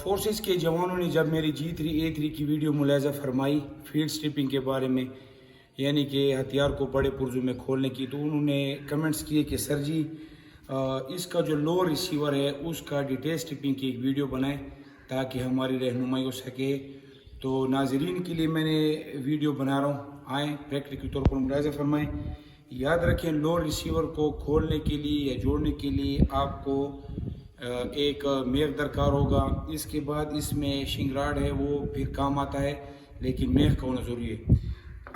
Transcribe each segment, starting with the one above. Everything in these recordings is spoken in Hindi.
फोर्सेस के जवानों ने जब मेरी G3A3 की वीडियो मुलाजा फरमाई फील्ड स्ट्रिपिंग के बारे में, यानी कि हथियार को बड़े पुर्जों में खोलने की, तो उन्होंने कमेंट्स किए कि सर जी इसका जो लो रिसीवर है उसका डिटेल स्ट्रिपिंग की एक वीडियो बनाएं ताकि हमारी रहनुमाई हो सके। तो नाजरीन के लिए मैंने वीडियो बना रहा हूँ, आएँ प्रैक्टिकल तौर पर मुलाजा फरमाएँ। याद रखें, लो रिसीवर को खोलने के लिए या जोड़ने के लिए आपको एक मेख दरकार होगा। इसके बाद इसमें शिंगराड है वो फिर काम आता है, लेकिन मेख का होना ज़रूरी है।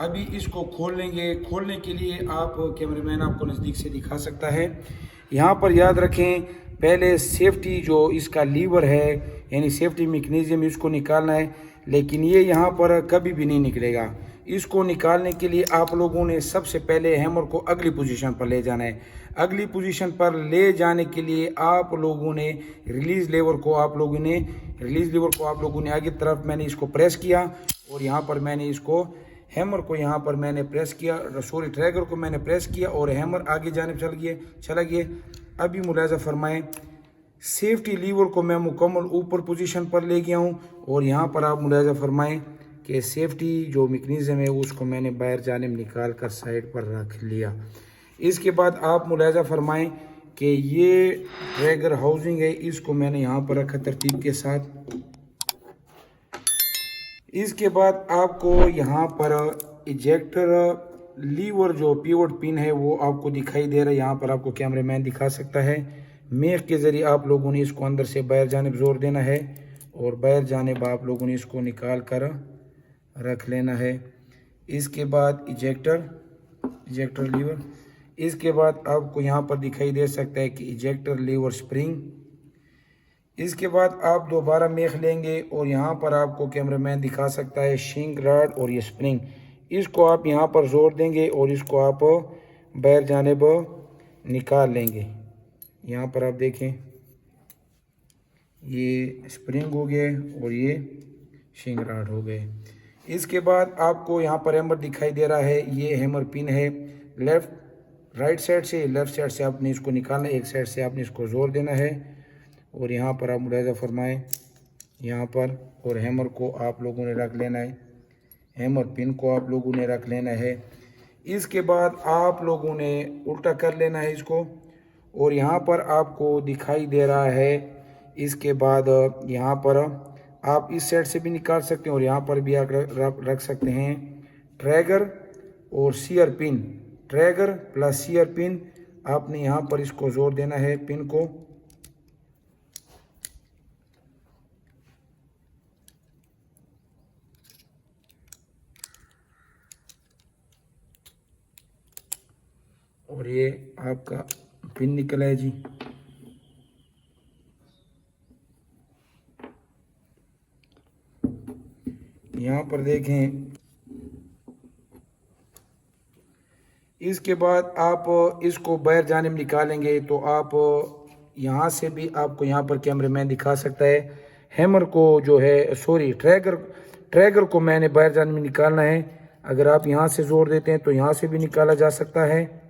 अभी इसको खोल लेंगे। खोलने के लिए आप कैमरामैन आपको नज़दीक से दिखा सकता है। यहाँ पर याद रखें, पहले सेफ्टी जो इसका लीवर है यानी सेफ्टी मैकेनिज्म, इसको निकालना है, लेकिन ये यहाँ पर कभी भी नहीं निकलेगा। इसको निकालने के लिए आप लोगों ने सबसे पहले हैमर को अगली पोजीशन पर ले जाना है। अगली पोजीशन पर ले जाने के लिए आप लोगों ने रिलीज़ लीवर को आप लोगों ने आगे तरफ मैंने इसको प्रेस किया और यहाँ पर मैंने इसको हैमर को यहाँ पर मैंने प्रेस किया, ट्रैगर को मैंने प्रेस किया और हैमर आगे जाने चला गया। अभी मुलाजा फरमाएं, सेफ्टी लीवर को मैं मुकम्मल ऊपर पोजीशन पर ले गया हूँ और यहाँ पर आप मुलाजा फरमाएं कि सेफ्टी जो मैकेनिज्म है उसको मैंने बाहर जाने में निकाल कर साइड पर रख लिया। इसके बाद आप मुलाजा फरमाएं कि ये ट्रैगर हाउसिंग है, इसको मैंने यहाँ पर रखा तरतीब के साथ। इसके बाद आपको यहाँ पर इजेक्टर लीवर जो पिवट पिन है वो आपको दिखाई दे रहा है। यहाँ पर आपको कैमरामैन दिखा सकता है। मेख के ज़रिए आप लोगों ने इसको अंदर से बाहर जानिब जोर देना है और बाहर जानिब आप लोगों ने इसको निकाल कर रख लेना है। इसके बाद इजेक्टर लीवर, इसके बाद आपको यहाँ पर दिखाई दे सकता है कि इजेक्टर लीवर स्प्रिंग। इसके बाद आप दोबारा मेख लेंगे और यहाँ पर आपको कैमरामैन दिखा सकता है शिंग रॉड और ये स्प्रिंग। इसको आप यहाँ पर जोर देंगे और इसको आप बाहर जानिब निकाल लेंगे। यहाँ पर आप देखें, ये स्प्रिंग हो गए और ये शिंग रॉड हो गए। इसके बाद आपको यहाँ पर हैमर दिखाई दे रहा है, ये हैमर पिन है। राइट साइड से लेफ़्ट साइड से आपने इसको निकालना है, एक साइड से आपने इसको जोर देना है और यहाँ पर आप मुलाजा फरमाएं यहाँ पर, और हैमर को आप लोगों ने रख लेना है, हैमर पिन को आप लोगों ने रख लेना है। इसके बाद आप लोगों ने उल्टा कर लेना है इसको और यहाँ पर आपको दिखाई दे रहा है। इसके बाद यहाँ पर आप इस साइड से भी निकाल सकते हैं और यहाँ पर भी आप रख सकते हैं ट्रैगर और sear pin. Trigger plus sear pin आपने यहाँ पर इसको जोर देना है पिन को। और ये आपका पिन निकला है जी। यहाँ पर देखें। इसके बाद आप इसको बाहर जाने में निकालेंगे तो आप यहाँ से भी आपको यहाँ पर कैमरामैन दिखा सकता है, हैमर को जो है ट्रैगर को मैंने बाहर जाने में निकालना है। अगर आप यहाँ से जोर देते हैं तो यहाँ से भी निकाला जा सकता है,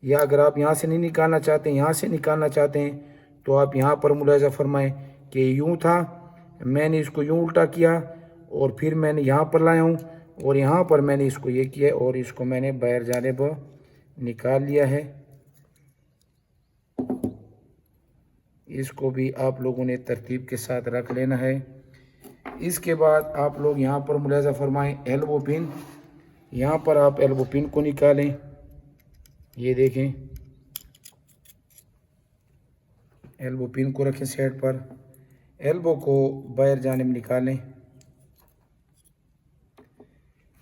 या अगर आप यहाँ से नहीं निकालना चाहते, यहाँ से निकालना चाहते हैं तो आप यहाँ पर मुलाजा फरमाएं कि यूँ था, मैंने इसको यूँ उल्टा किया और फिर मैंने यहाँ पर लाया हूँ और यहाँ पर मैंने इसको ये किया और इसको मैंने बाहर जानिब निकाल लिया है। इसको भी आप लोगों ने तरतीब के साथ रख लेना है। इसके बाद आप लोग यहाँ पर मुलाजा फरमाएं एल्बो पिन, यहाँ पर आप एल्बो पिन को निकालें। ये देखें, एल्बो पिन को रखें साइड पर, एल्बो को बाहर जाने में निकालें।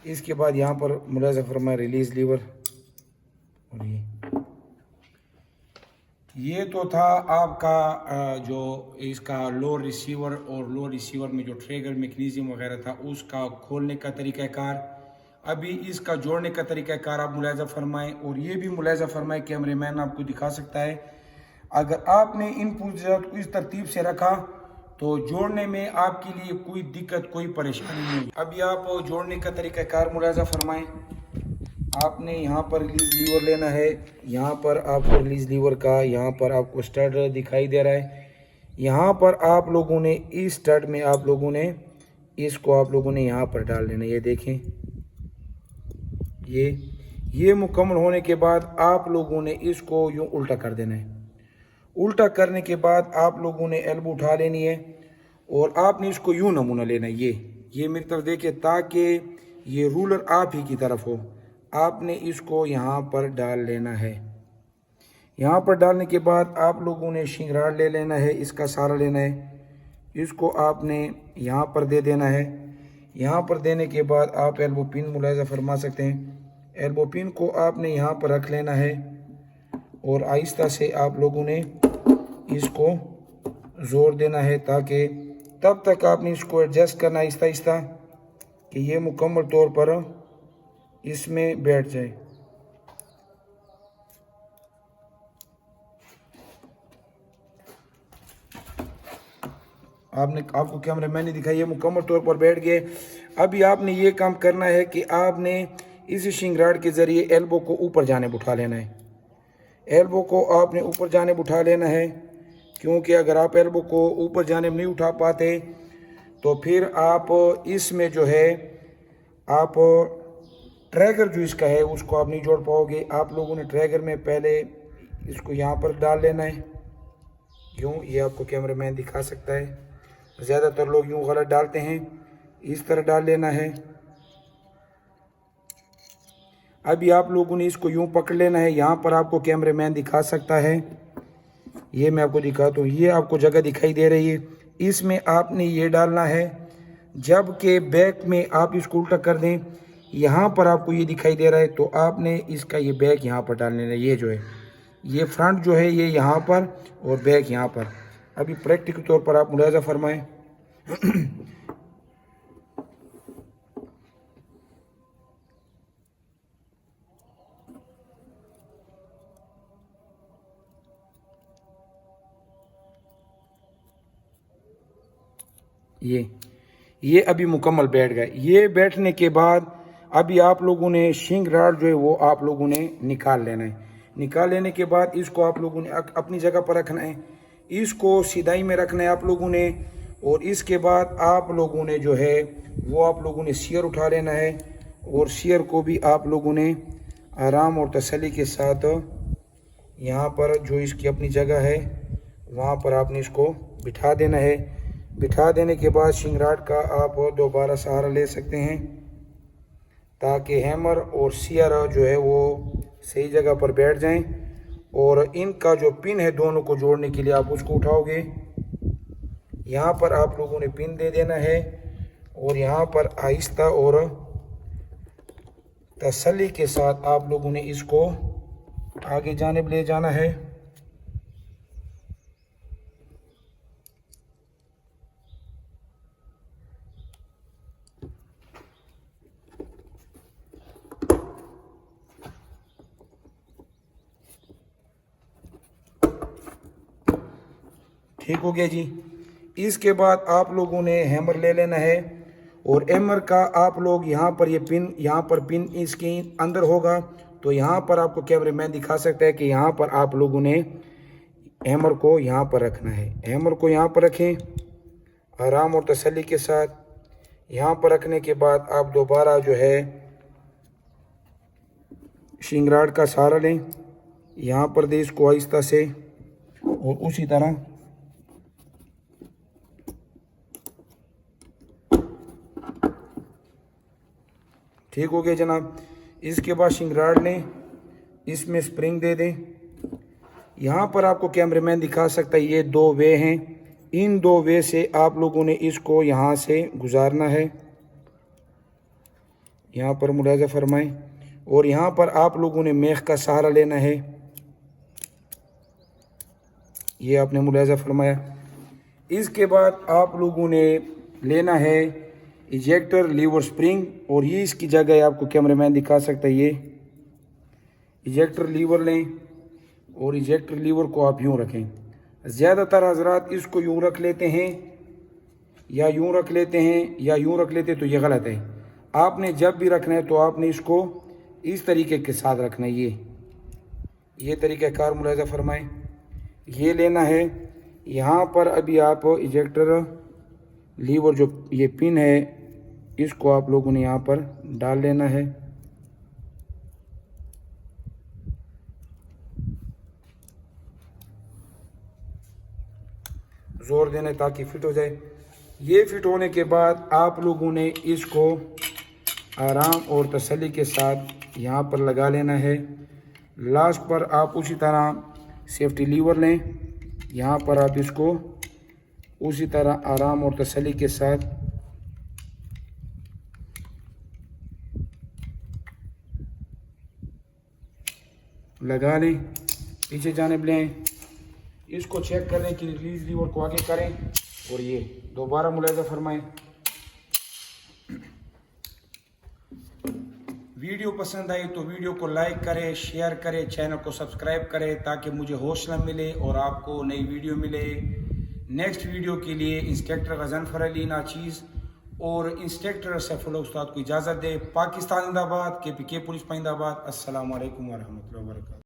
इसके बाद यहाँ पर मुलाजा फरमाएं रिलीज़ लीवर। और ये तो था आपका जो इसका लो रिसीवर और लो रिसीवर में जो ट्रैगर मैकेनिज्म वगैरह था उसका खोलने का तरीक़ाकार। अभी इसका जोड़ने का तरीक़ाकार आप मुलाजा फरमाएं और ये भी मुलाजा फरमाएं, कैमरामैन आपको दिखा सकता है। अगर आपने इन पुर्जों को इस तरतीब से रखा तो जोड़ने में आपके लिए कोई दिक्कत, कोई परेशानी नहीं होगी। अभी आप जोड़ने का तरीक़ाकार मुलाजा फरमाएं। आपने यहाँ पर रिलीज़ लीवर लेना है, यहाँ पर आपको रिलीज़ लीवर का यहाँ पर आपको स्टड दिखाई दे रहा है, यहाँ पर आप लोगों ने इस स्टड में आप लोगों ने इसको आप लोगों ने यहाँ पर डाल देना। ये देखें, ये मुकम्मल होने के बाद आप लोगों ने इसको यूँ उल्टा कर देना है। उल्टा करने के बाद आप लोगों ने एल्बो उठा लेनी है और आपने इसको यूँ नमूना लेना है। ये मेरी तरफ देखिए, ताकि ये रूलर आप ही की तरफ हो। आपने इसको यहाँ पर डाल लेना है। यहाँ पर डालने के बाद आप लोगों ने शिंगराड़ ले लेना है, इसका सहारा लेना है। इसको आपने यहाँ पर दे देना है। यहाँ पर देने के बाद आप एल्बो पिन मुलाहिजा फरमा सकते हैं। एल्बो पिन को आपने यहाँ पर रख लेना है और आहिस्ता से आप लोगों ने इसको ज़ोर देना है, ताकि तब तक आपने इसको एडजस्ट करना आहिस्ता आहिस्ता कि ये मुकम्मल तौर पर इसमें बैठ जाए। आपको कैमरे मैंने दिखाई, ये मुकम्मल तौर पर बैठ गए। अभी आपने ये काम करना है कि आपने इस शिंगराड़ के ज़रिए एल्बो को ऊपर जाने उठा लेना है। एल्बो को आपने ऊपर जाने उठा लेना है, क्योंकि अगर आप एल्बो को ऊपर जाने नहीं उठा पाते तो फिर आप इसमें जो है आप ट्रैगर जो इसका है उसको आप नहीं जोड़ पाओगे। आप लोगों ने ट्रैगर में पहले इसको यहाँ पर डाल लेना है, यूँ। ये आपको कैमरा मैन दिखा सकता है, ज़्यादातर लोग यूँ गलत डालते हैं, इस तरह डाल लेना है। अभी आप लोगों ने इसको यूँ पकड़ लेना है। यहाँ पर आपको कैमरा मैन दिखा सकता है, ये मैं आपको दिखाता हूँ। ये आपको जगह दिखाई दे रही है, इसमें आपने ये डालना है। जबकि बैक में आप इसको उल्टा कर दें, यहाँ पर आपको ये दिखाई दे रहा है, तो आपने इसका ये बैक यहाँ पर डाल लेना है। ये जो है, ये फ्रंट जो है ये यहाँ पर और बैक यहाँ पर। अभी प्रैक्टिकल तौर पर आप मुलाहिजा फरमाएं। ये अभी मुकम्मल बैठ गए। ये बैठने के बाद अभी आप लोगों ने शिंग राड जो है वो आप लोगों ने निकाल लेना है। निकाल लेने के बाद इसको आप लोगों ने अपनी जगह पर रखना है, इसको सीधाई में रखना है आप लोगों ने। और इसके बाद आप लोगों ने जो है वो आप लोगों ने सियर उठा लेना है और सियर को भी आप लोगों ने आराम और तसल्ली के साथ यहाँ पर जो इसकी अपनी जगह है वहाँ पर आपने इसको बिठा देना है। बिठा देने के बाद शिंगराट का आप दोबारा सहारा ले सकते हैं, ताकि हैमर और सियर जो है वो सही जगह पर बैठ जाएं। और इनका जो पिन है दोनों को जोड़ने के लिए आप उसको उठाओगे, यहाँ पर आप लोगों ने पिन दे देना है और यहाँ पर आहिस्ता और तसल्ली के साथ आप लोगों ने इसको आगे जानिब ले जाना है। ठीक हो गया जी। इसके बाद आप लोगों ने हैमर ले लेना है और हैमर का आप लोग यहाँ पर ये पिन, यहाँ पर पिन इसके अंदर होगा, तो यहाँ पर आपको कैमरे मैन दिखा सकता है कि यहाँ पर आप लोगों ने हैमर को यहाँ पर रखना है। हैमर को यहाँ पर रखें आराम और तसल्ली के साथ। यहाँ पर रखने के बाद आप दोबारा जो है शिंगराट का सहारा लें, यहाँ पर दे इसको आहिस्ता से और उसी तरह ठीक हो गया जनाब। इसके बाद शिंगराट लें, इसमें स्प्रिंग दे दें। यहाँ पर आपको कैमरामैन दिखा सकता है ये दो वे हैं, इन दो वे से आप लोगों ने इसको यहाँ से गुजारना है। यहाँ पर मुलाहिजा फरमाएं। और यहाँ पर आप लोगों ने मेख का सहारा लेना है, ये आपने मुलाहिजा फरमाया। इसके बाद आप लोगों ने लेना है इजेक्टर लीवर स्प्रिंग, और ये इसकी जगह आपको कैमरामैन दिखा सकता है। ये इजेक्टर लीवर लें और इजेक्टर लीवर को आप यूँ रखें। ज़्यादातर हजरात इसको यूँ रख लेते हैं या यूँ रख लेते हैं या यूँ रख लेते, तो ये गलत है। आपने जब भी रखना है तो आपने इसको इस तरीके के साथ रखना है। ये तरीक़ाकार मुलाहिजा फरमाएं। ये लेना है, यहाँ पर अभी आप इजेक्टर लीवर जो ये पिन है इसको आप लोगों ने यहाँ पर डाल लेना है। जोर देना ताकि फिट हो जाए। ये फिट होने के बाद आप लोगों ने इसको आराम और तसल्ली के साथ यहाँ पर लगा लेना है। लास्ट पर आप उसी तरह सेफ्टी लीवर लें, यहाँ पर आप इसको उसी तरह आराम और तसल्ली के साथ लगा लें, पीछे जाने लें। इसको चेक करने के लिए रिलीज लीवर को आगे करें और ये दोबारा मुलाहिजा फरमाएं। वीडियो पसंद आई तो वीडियो को लाइक करें, शेयर करें, चैनल को सब्सक्राइब करें ताकि मुझे हौसला मिले और आपको नई वीडियो मिले। नेक्स्ट वीडियो के लिए इंस्पेक्टर गजनफर अली नाचीज़ और इंस्पेक्टर सैफुल्लाह उस्ताद को इजाज़त दे। पाकिस्तान जिंदाबाद, KPK पुलिस जिंदाबाद। अस्सलाम वालेकुम व रहमतुल्लाहि व बरकातहू।